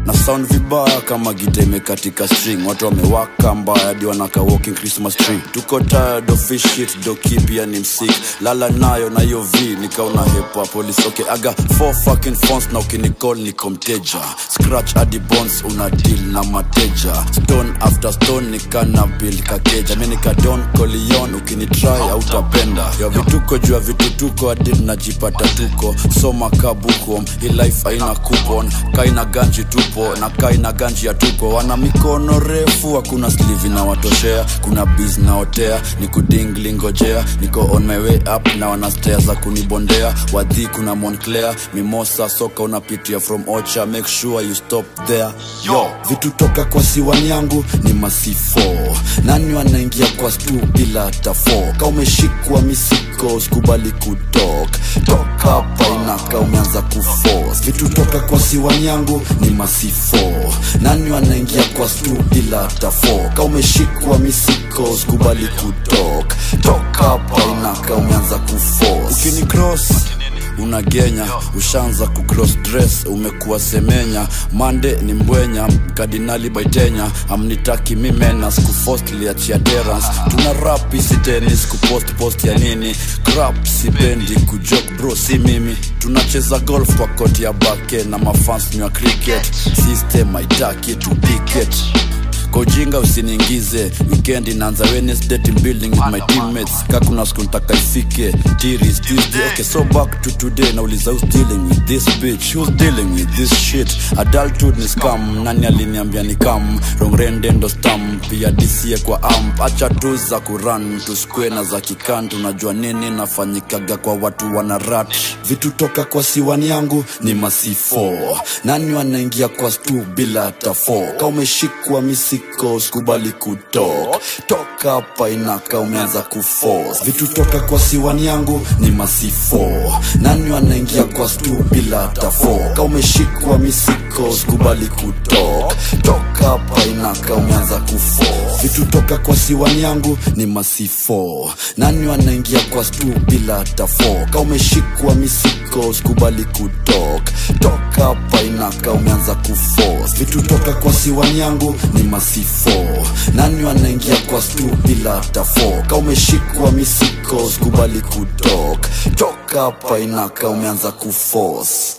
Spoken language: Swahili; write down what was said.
Na sound vibaya kama gita imekatika string. Watu wamewaka mbaya hadi wanaka walking Christmas tree. Tuko tired of fish shit, do keep ya ni msik. Lala nayo na yo V, nikaona hepa police. Okay, I got 4 fucking phones na ukinicall niko mteja. Scratch hadi bones una deal na mateja. Stone after stone nikana build kakeja. Mimi nika Don Corleone, ukinitry hautapenda. Yo vituko juu ya vitutuko hadi najipata tuko. Soma kabuko, hii life haina coupon. Kaina ganji tupo na kaina ganji ya tuko. Wana mikono refu, hakuna sleeve na watoshea. Kuna biz na otea, niku dingling ngojea. Niko on my way up na wana stairs za kunibondea. Wadhi kuna Montclair, mimosa soka unapitia from Ocha. Make sure you stop there. Yo, vitu toka kwa siwani yangu ni masifo. Nani wanaingia kwa stu bila hata 4. Ka umeshikwa misiko, sikubali kutok. Toka hapa inaka umeanza kuforce. Vitu toka kwa siwani yangu ni masifo. Nani wanaingia kwa stu bila hata 4. Ka umeshikwa misiko, sikubali kutok. Toka hapa inaka umeanza kuforce. Ukini cross unagenya, ushanza kucross dress, umekuwa semenya. Mande ni mbwenya, kardinali baitenya. Amnitaki mimena, sikufost liachia terrence. Tuna rap isi tennis, kupost ya nini. Crap si bendi, kujok bro si mimi. Tunacheza golf kwa koti ya bake na mafans ni wa cricket. System haitaki to ticket. Kwa ujinga usiniingize, weekend inaanza Wednesday team building with my teammates. Kakuna siku nitaka ifike, Tiris Tuesday. Okay, so back to today, nauliza who's dealing with this bitch? Who's dealing with this shit? Adulthood ni scam, nani aliniambia ni kam. Wrong rende ndo stamp, pia DCA kwa amp. Acha tu za kurun, tusikwe na za kikan. Tunajua nini nafanyikaga kwa watu wana rat. Vitu toka kwa siwani yangu ni masifo. Nani wanaingia kwa stu bila hata 4. Ka umeshikwa misi sikubali kutok. Toka hapa inaka umeanza kuforce. Vitu toka kwa siwani yangu ni masifo. Nani wanaingia kwa stu bila hata 4. Ka umeshikwa misiko, sikubali kutok. Toka hapa inaka umeanza kuforce. Vitu toka kwa siwani yangu ni masifo. Nani wanaingia kwa stu bila hata 4. Ka umeshikwa misiko, sikubali kutok. Toka hapa inaka umeanza kuforce. Vitu toka kwa siwani yangu ni masifo. Nani wanaingia kwa stu bila hata 4. Ka umeshikwa misiko, sikubali kutok. Toka hapa inaka umeanza kuforce.